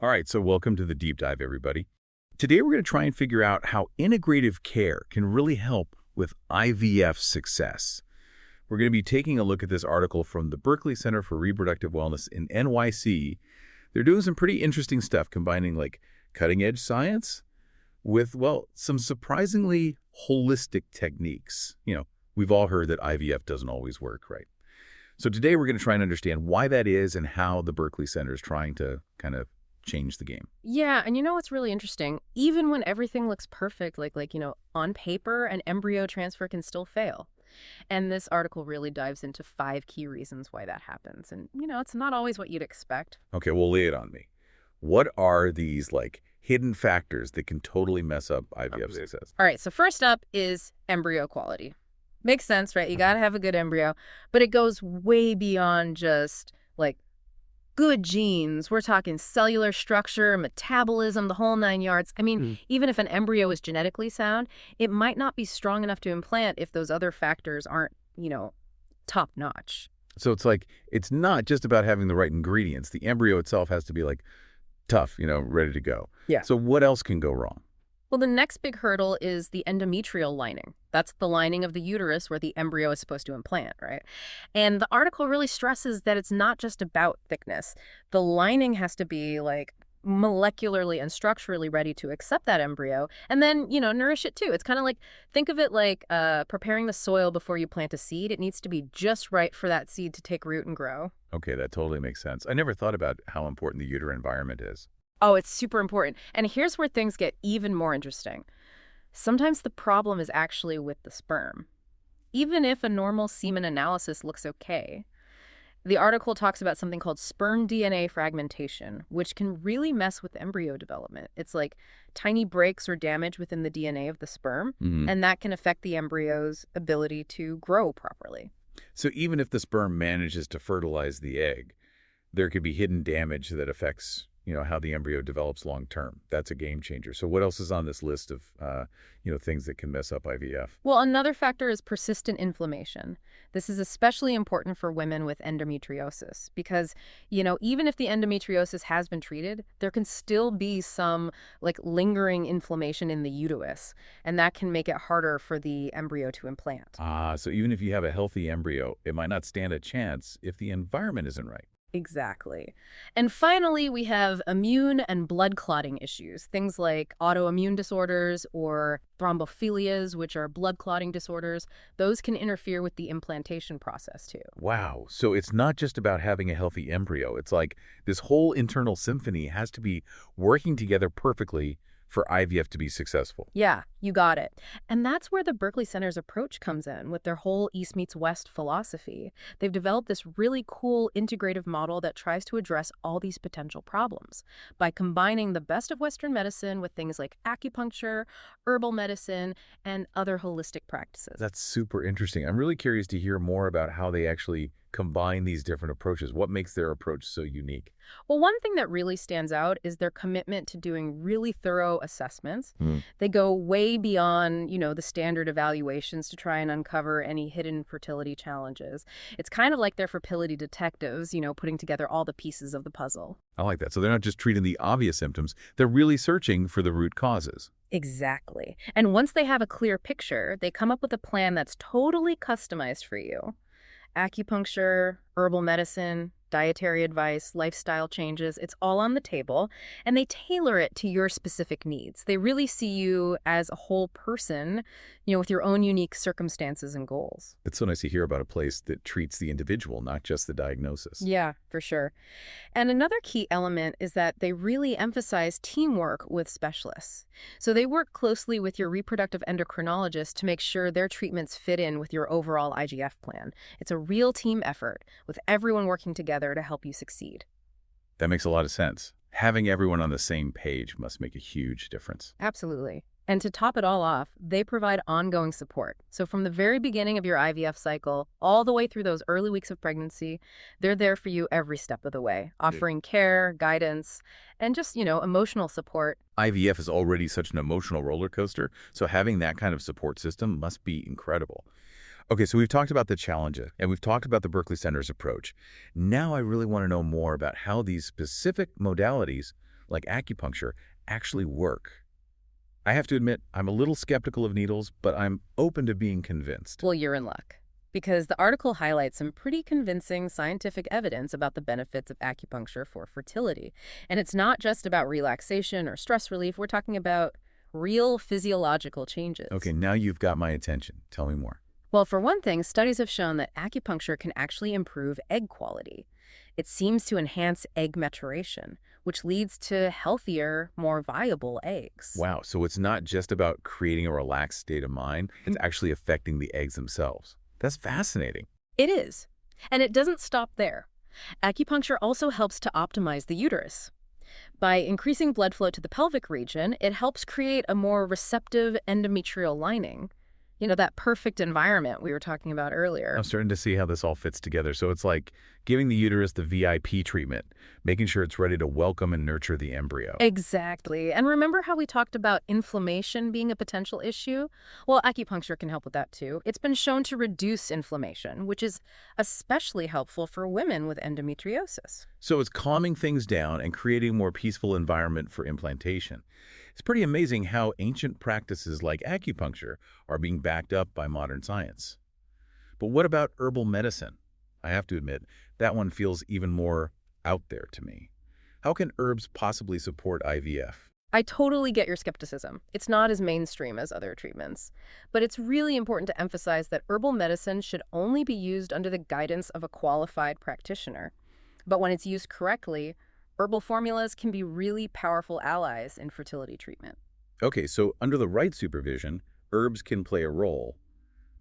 All right, so welcome to the deep dive, everybody. Today we're going to try and figure out how integrative care can really help with IVF success. We're going to be taking a look at this article from the Berkley Center for Reproductive Wellness in NYC. They're doing some pretty interesting stuff, combining like cutting-edge science with, well, some surprisingly holistic techniques. We've all heard that IVF doesn't always work, right? So today we're going to try and understand why that is and how the Berkley Center is trying to kind of change the game. Yeah, and you know what's really interesting? Even when everything looks perfect, on paper, an embryo transfer can still fail. And this article really dives into 5 key reasons why that happens. And, it's not always what you'd expect. Okay, well, lay it on me. What are these, hidden factors that can totally mess up IVF success? All right, so first up is embryo quality. Makes sense, right? You got to have a good embryo. But it goes way beyond just, good genes. We're talking cellular structure, metabolism, the whole 9 yards. I mean, even if an embryo is genetically sound, it might not be strong enough to implant if those other factors aren't, top notch. So it's not just about having the right ingredients. The embryo itself has to be tough, ready to go. Yeah. So what else can go wrong? Well, the next big hurdle is the endometrial lining. That's the lining of the uterus where the embryo is supposed to implant, right? And the article really stresses that it's not just about thickness. The lining has to be molecularly and structurally ready to accept that embryo and then, nourish it too. It's kind of think of it like preparing the soil before you plant a seed. It needs to be just right for that seed to take root and grow. Okay, that totally makes sense. I never thought about how important the uterine environment is. Oh, it's super important. And here's where things get even more interesting. Sometimes the problem is actually with the sperm. Even if a normal semen analysis looks okay, the article talks about something called sperm DNA fragmentation, which can really mess with embryo development. It's like tiny breaks or damage within the DNA of the sperm, and that can affect the embryo's ability to grow properly. So even if the sperm manages to fertilize the egg, there could be hidden damage that affects how the embryo develops long term. That's a game changer. So what else is on this list of, things that can mess up IVF? Well, another factor is persistent inflammation. This is especially important for women with endometriosis because, even if the endometriosis has been treated, there can still be some lingering inflammation in the uterus, and that can make it harder for the embryo to implant. So even if you have a healthy embryo, it might not stand a chance if the environment isn't right. Exactly. And finally, we have immune and blood clotting issues, things like autoimmune disorders or thrombophilias, which are blood clotting disorders. Those can interfere with the implantation process, too. Wow. So it's not just about having a healthy embryo. It's like this whole internal symphony has to be working together perfectly for IVF to be successful. Yeah, you got it. And that's where the Berkley Center's approach comes in with their whole East meets West philosophy. They've developed this really cool integrative model that tries to address all these potential problems by combining the best of Western medicine with things like acupuncture, herbal medicine, and other holistic practices. That's super interesting. I'm really curious to hear more about how they actually combine these different approaches. What makes their approach so unique? Well, one thing that really stands out is their commitment to doing really thorough assessments. They go way beyond, the standard evaluations to try and uncover any hidden fertility challenges. It's kind of like they're fertility detectives, putting together all the pieces of the puzzle. I like that. So they're not just treating the obvious symptoms, they're really searching for the root causes. Exactly. And once they have a clear picture, they come up with a plan that's totally customized for you. Acupuncture, herbal medicine, dietary advice, lifestyle changes, it's all on the table, and they tailor it to your specific needs. They really see you as a whole person, with your own unique circumstances and goals. It's so nice to hear about a place that treats the individual, not just the diagnosis. Yeah, for sure. And another key element is that they really emphasize teamwork with specialists. So they work closely with your reproductive endocrinologist to make sure their treatments fit in with your overall IVF plan. It's a real team effort with everyone working together to help you succeed. That makes a lot of sense. Having everyone on the same page must make a huge difference. Absolutely. And to top it all off, they provide ongoing support. So from the very beginning of your IVF cycle, all the way through those early weeks of pregnancy, they're there for you every step of the way, offering care, guidance, and just, emotional support. IVF is already such an emotional roller coaster, so having that kind of support system must be incredible. Okay, so we've talked about the challenges, and we've talked about the Berkley Center's approach. Now I really want to know more about how these specific modalities, like acupuncture, actually work? I have to admit, I'm a little skeptical of needles, but I'm open to being convinced. Well, you're in luck. Because the article highlights some pretty convincing scientific evidence about the benefits of acupuncture for fertility. And it's not just about relaxation or stress relief. We're talking about real physiological changes. Okay, now you've got my attention. Tell me more. Well, for one thing, studies have shown that acupuncture can actually improve egg quality. It seems to enhance egg maturation, which leads to healthier, more viable eggs. Wow, so it's not just about creating a relaxed state of mind, it's actually affecting the eggs themselves. That's fascinating. It is. And it doesn't stop there. Acupuncture also helps to optimize the uterus. By increasing blood flow to the pelvic region, it helps create a more receptive endometrial lining. You know, that perfect environment we were talking about earlier. I'm starting to see how this all fits together. So it's like giving the uterus the VIP treatment, making sure it's ready to welcome and nurture the embryo. Exactly. And remember how we talked about inflammation being a potential issue? Well, acupuncture can help with that too. It's been shown to reduce inflammation, which is especially helpful for women with endometriosis. So it's calming things down and creating a more peaceful environment for implantation. It's pretty amazing how ancient practices like acupuncture are being backed up by modern science. But what about herbal medicine? I have to admit, that one feels even more out there to me. How can herbs possibly support IVF? I totally get your skepticism. It's not as mainstream as other treatments. But it's really important to emphasize that herbal medicine should only be used under the guidance of a qualified practitioner. But when it's used correctly, herbal formulas can be really powerful allies in fertility treatment. Okay, so under the right supervision, herbs can play a role.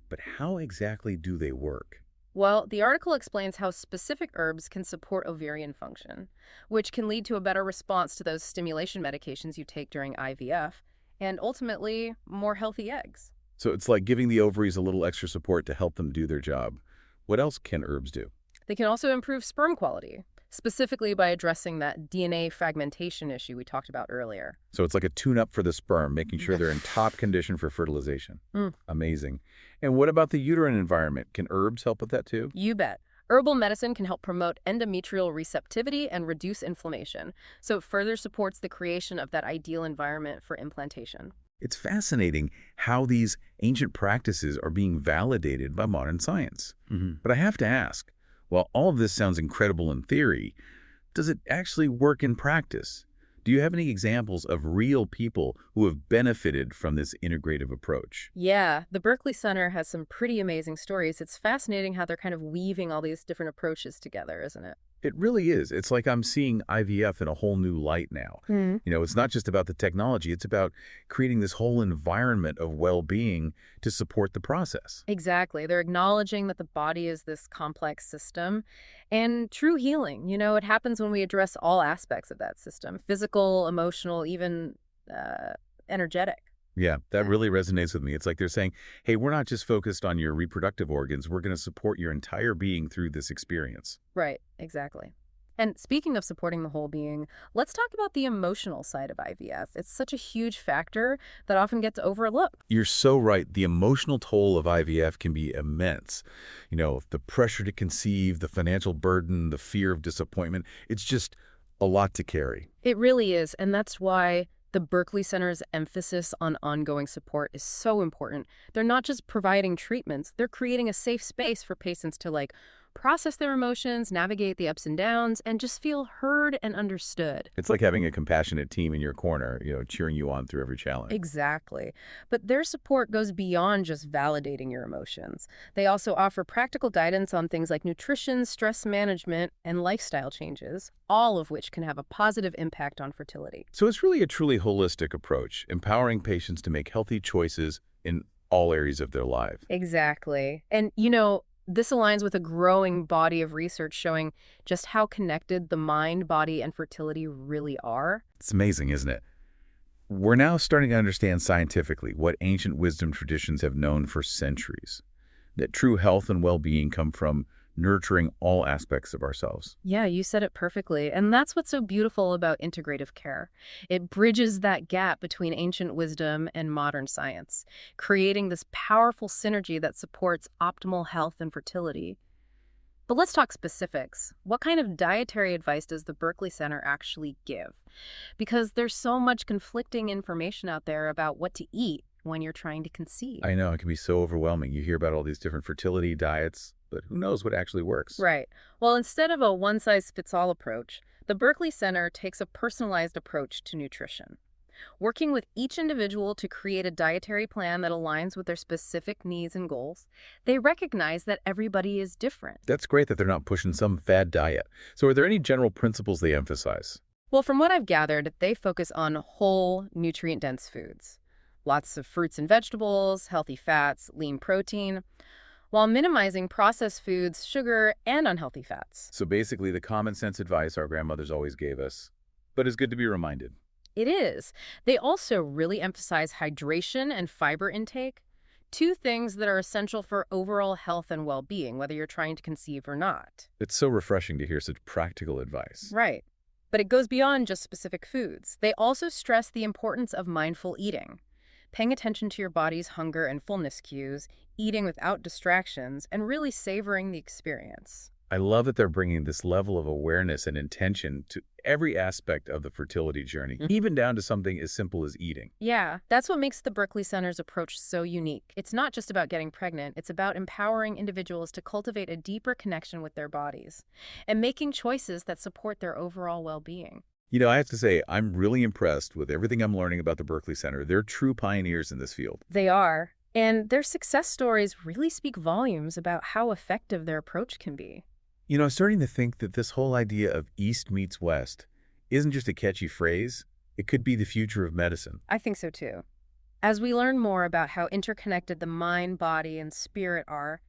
But how exactly do they work? Well, the article explains how specific herbs can support ovarian function, which can lead to a better response to those stimulation medications you take during IVF, and ultimately, more healthy eggs. So it's like giving the ovaries a little extra support to help them do their job. What else can herbs do? They can also improve sperm quality, specifically by addressing that DNA fragmentation issue we talked about earlier. So it's like a tune-up for the sperm, making sure they're in top condition for fertilization. Amazing. And what about the uterine environment? Can herbs help with that too? You bet. Herbal medicine can help promote endometrial receptivity and reduce inflammation, so it further supports the creation of that ideal environment for implantation. It's fascinating how these ancient practices are being validated by modern science. But I have to ask, while all of this sounds incredible in theory, does it actually work in practice? Do you have any examples of real people who have benefited from this integrative approach? Yeah, the Berkeley Center has some pretty amazing stories. It's fascinating how they're kind of weaving all these different approaches together, isn't it? It really is. It's like I'm seeing IVF in a whole new light now. It's not just about the technology. It's about creating this whole environment of well-being to support the process. Exactly. They're acknowledging that the body is this complex system and true healing. You know, it happens when we address all aspects of that system, physical, emotional, even energetic. Yeah, that really resonates with me. It's like they're saying, hey, we're not just focused on your reproductive organs. We're going to support your entire being through this experience. Right, exactly. And speaking of supporting the whole being, let's talk about the emotional side of IVF. It's such a huge factor that often gets overlooked. You're so right. The emotional toll of IVF can be immense. The pressure to conceive, the financial burden, the fear of disappointment. It's just a lot to carry. It really is, and that's why the Berkeley Center's emphasis on ongoing support is so important. They're not just providing treatments, they're creating a safe space for patients to process their emotions, navigate the ups and downs, and just feel heard and understood. It's like having a compassionate team in your corner, cheering you on through every challenge. Exactly. But their support goes beyond just validating your emotions. They also offer practical guidance on things like nutrition, stress management, and lifestyle changes, all of which can have a positive impact on fertility. So it's really a truly holistic approach, empowering patients to make healthy choices in all areas of their life. Exactly. And, this aligns with a growing body of research showing just how connected the mind, body, and fertility really are. It's amazing, isn't it? We're now starting to understand scientifically what ancient wisdom traditions have known for centuries, that true health and well-being come from nurturing all aspects of ourselves. Yeah, you said it perfectly. And that's what's so beautiful about integrative care. It bridges that gap between ancient wisdom and modern science, creating this powerful synergy that supports optimal health and fertility. But let's talk specifics. What kind of dietary advice does the Berkeley Center actually give? Because there's so much conflicting information out there about what to eat when you're trying to conceive. I know, it can be so overwhelming. You hear about all these different fertility diets, but who knows what actually works? Right. Well, instead of a one-size-fits-all approach, the Berkeley Center takes a personalized approach to nutrition, working with each individual to create a dietary plan that aligns with their specific needs and goals. They recognize that everybody is different. That's great that they're not pushing some fad diet. So are there any general principles they emphasize? Well, from what I've gathered, they focus on whole, nutrient-dense foods. Lots of fruits and vegetables, healthy fats, lean protein, while minimizing processed foods, sugar, and unhealthy fats. So basically the common sense advice our grandmothers always gave us, but it's good to be reminded. It is. They also really emphasize hydration and fiber intake, two things that are essential for overall health and well-being, whether you're trying to conceive or not. It's so refreshing to hear such practical advice. Right. But it goes beyond just specific foods. They also stress the importance of mindful eating, paying attention to your body's hunger and fullness cues, eating without distractions, and really savoring the experience. I love that they're bringing this level of awareness and intention to every aspect of the fertility journey, even down to something as simple as eating. Yeah, that's what makes the Berkeley Center's approach so unique. It's not just about getting pregnant, it's about empowering individuals to cultivate a deeper connection with their bodies and making choices that support their overall well-being. You know, I have to say, I'm really impressed with everything I'm learning about the Berkeley Center. They're true pioneers in this field. They are, and their success stories really speak volumes about how effective their approach can be. You know, I'm starting to think that this whole idea of East meets West isn't just a catchy phrase. It could be the future of medicine. I think so too. As we learn more about how interconnected the mind, body, and spirit are,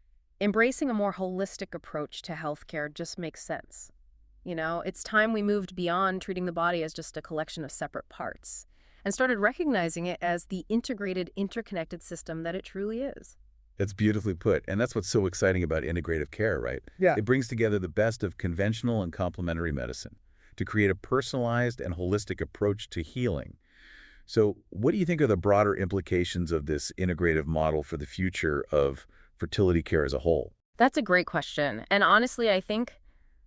embracing a more holistic approach to healthcare just makes sense. You know, it's time we moved beyond treating the body as just a collection of separate parts and started recognizing it as the integrated, interconnected system that it truly is. That's beautifully put. And that's what's so exciting about integrative care, right? Yeah. It brings together the best of conventional and complementary medicine to create a personalized and holistic approach to healing. So what do you think are the broader implications of this integrative model for the future of fertility care as a whole? That's a great question. And honestly, I think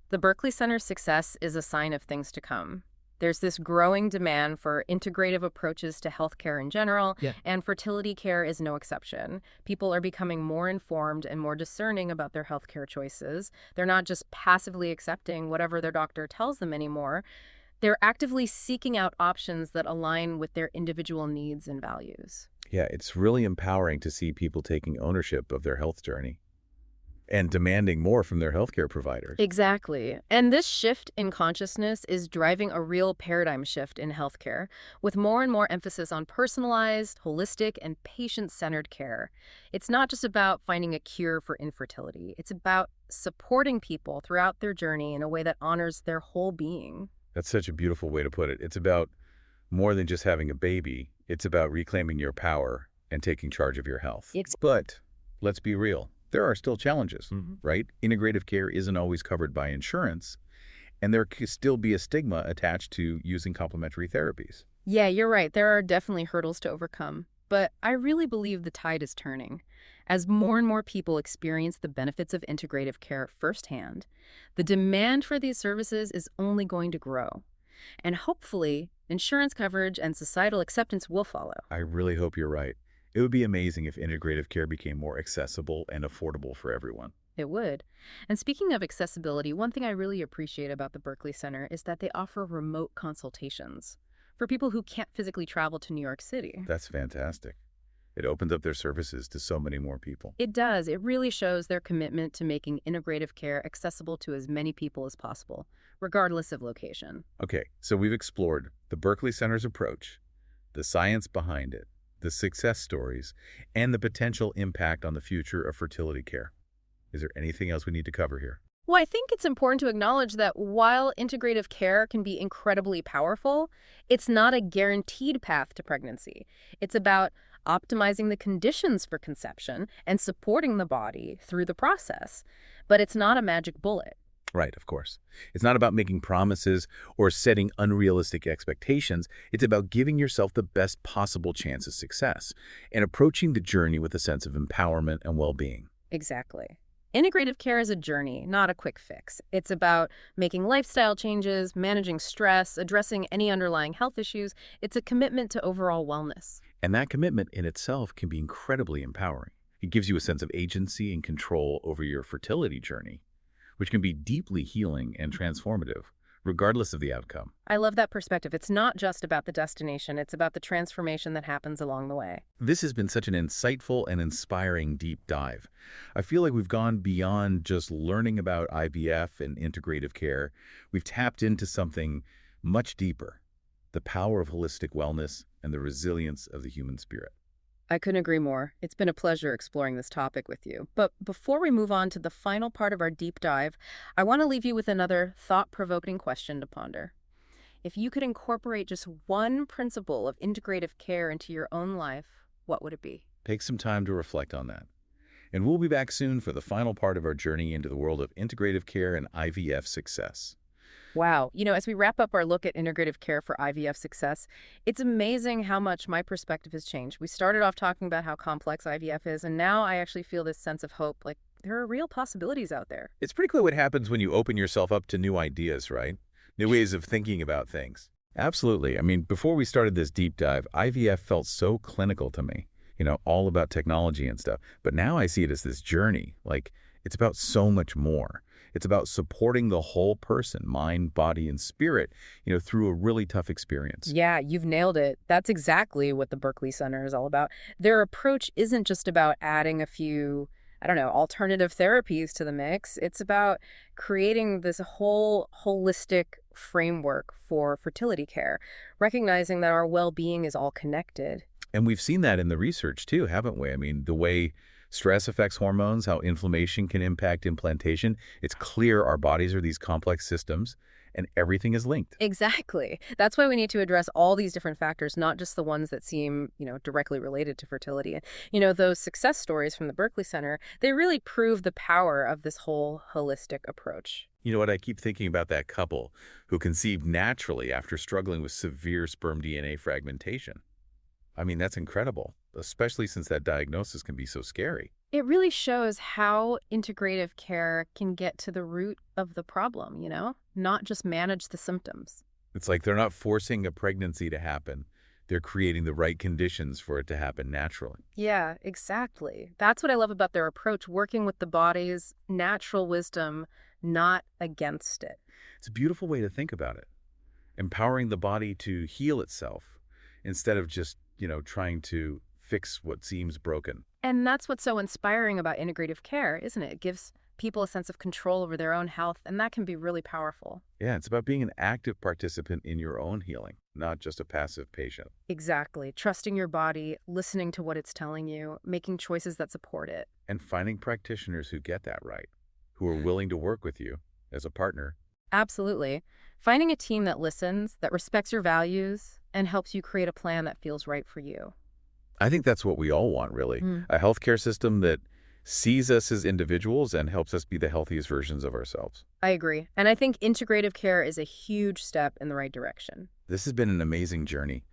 the Berkeley Center's success is a sign of things to come. There's this growing demand for integrative approaches to healthcare in general, and fertility care is no exception. People are becoming more informed and more discerning about their healthcare choices. They're not just passively accepting whatever their doctor tells them anymore. They're actively seeking out options that align with their individual needs and values. Yeah, it's really empowering to see people taking ownership of their health journey and demanding more from their healthcare providers. Exactly. And this shift in consciousness is driving a real paradigm shift in healthcare, with more and more emphasis on personalized, holistic, and patient-centered care. It's not just about finding a cure for infertility. It's about supporting people throughout their journey in a way that honors their whole being. That's such a beautiful way to put it. It's about more than just having a baby. It's about reclaiming your power and taking charge of your health. But let's be real. There are still challenges, right? Integrative care isn't always covered by insurance, and there could still be a stigma attached to using complementary therapies. Yeah, you're right. There are definitely hurdles to overcome. But I really believe the tide is turning. As more and more people experience the benefits of integrative care firsthand, the demand for these services is only going to grow. And hopefully, insurance coverage and societal acceptance will follow. I really hope you're right. It would be amazing if integrative care became more accessible and affordable for everyone. It would. And speaking of accessibility, one thing I really appreciate about the Berkeley Center is that they offer remote consultations for people who can't physically travel to New York City. That's fantastic. It opens up their services to so many more people. It does. It really shows their commitment to making integrative care accessible to as many people as possible, regardless of location. Okay, so we've explored the Berkeley Center's approach, the science behind it, the success stories, and the potential impact on the future of fertility care. Is there anything else we need to cover here? Well, I think it's important to acknowledge that while integrative care can be incredibly powerful, it's not a guaranteed path to pregnancy. It's about optimizing the conditions for conception and supporting the body through the process. But it's not a magic bullet. Right, of course. It's not about making promises or setting unrealistic expectations. It's about giving yourself the best possible chance of success and approaching the journey with a sense of empowerment and well-being. Exactly. Integrative care is a journey, not a quick fix. It's about making lifestyle changes, managing stress, addressing any underlying health issues. It's a commitment to overall wellness. And that commitment in itself can be incredibly empowering. It gives you a sense of agency and control over your fertility journey, which can be deeply healing and transformative, regardless of the outcome. I love that perspective. It's not just about the destination, it's about the transformation that happens along the way. This has been such an insightful and inspiring deep dive. I feel like we've gone beyond just learning about IVF and integrative care. We've tapped into something much deeper, the power of holistic wellness and the resilience of the human spirit. I couldn't agree more. It's been a pleasure exploring this topic with you. But before we move on to the final part of our deep dive, I want to leave you with another thought-provoking question to ponder. If you could incorporate just one principle of integrative care into your own life, what would it be? Take some time to reflect on that. And we'll be back soon for the final part of our journey into the world of integrative care and IVF success. Wow. As we wrap up our look at integrative care for IVF success, it's amazing how much my perspective has changed. We started off talking about how complex IVF is, and now I actually feel this sense of hope, like there are real possibilities out there. It's pretty clear what happens when you open yourself up to new ideas, right? New ways of thinking about things. Absolutely. I mean, before we started this deep dive, IVF felt so clinical to me, all about technology and stuff. But now I see it as this journey. Like, it's about so much more. It's about supporting the whole person, mind, body, and spirit, through a really tough experience. Yeah, you've nailed it. That's exactly what the Berkley Center is all about. Their approach isn't just about adding a few, alternative therapies to the mix. It's about creating this whole holistic framework for fertility care, recognizing that our well-being is all connected. And we've seen that in the research too, haven't we? I mean, the way stress affects hormones, how inflammation can impact implantation. It's clear our bodies are these complex systems and everything is linked. Exactly. That's why we need to address all these different factors, not just the ones that seem, directly related to fertility. And, those success stories from the Berkley Center, they really prove the power of this whole holistic approach. You know what? I keep thinking about that couple who conceived naturally after struggling with severe sperm DNA fragmentation. I mean, that's incredible, especially since that diagnosis can be so scary. It really shows how integrative care can get to the root of the problem, not just manage the symptoms. It's like they're not forcing a pregnancy to happen. They're creating the right conditions for it to happen naturally. Yeah, exactly. That's what I love about their approach, working with the body's natural wisdom, not against it. It's a beautiful way to think about it. Empowering the body to heal itself instead of just, trying to fix what seems broken. And that's what's so inspiring about integrative care, isn't it? It gives people a sense of control over their own health, and that can be really powerful. Yeah, it's about being an active participant in your own healing, not just a passive patient. Exactly. Trusting your body, listening to what it's telling you, making choices that support it. And finding practitioners who get that right, who are willing to work with you as a partner. Absolutely. Finding a team that listens, that respects your values, and helps you create a plan that feels right for you. I think that's what we all want, really. A healthcare system that sees us as individuals and helps us be the healthiest versions of ourselves. I agree. And I think integrative care is a huge step in the right direction. This has been an amazing journey.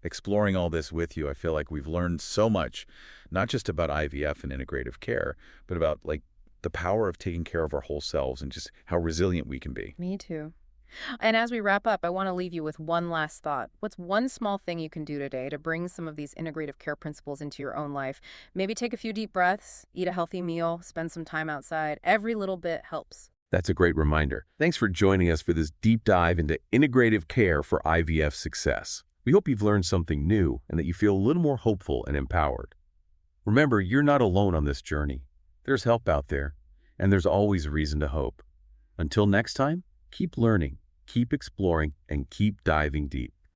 Exploring all this with you, I feel like we've learned so much, not just about IVF and integrative care, but about the power of taking care of our whole selves and just how resilient we can be. Me too. And as we wrap up, I want to leave you with one last thought. What's one small thing you can do today to bring some of these integrative care principles into your own life? Maybe take a few deep breaths, eat a healthy meal, spend some time outside. Every little bit helps. That's a great reminder. Thanks for joining us for this deep dive into integrative care for IVF success. We hope you've learned something new and that you feel a little more hopeful and empowered. Remember, you're not alone on this journey. There's help out there, and there's always a reason to hope. Until next time, keep learning, keep exploring, and keep diving deep.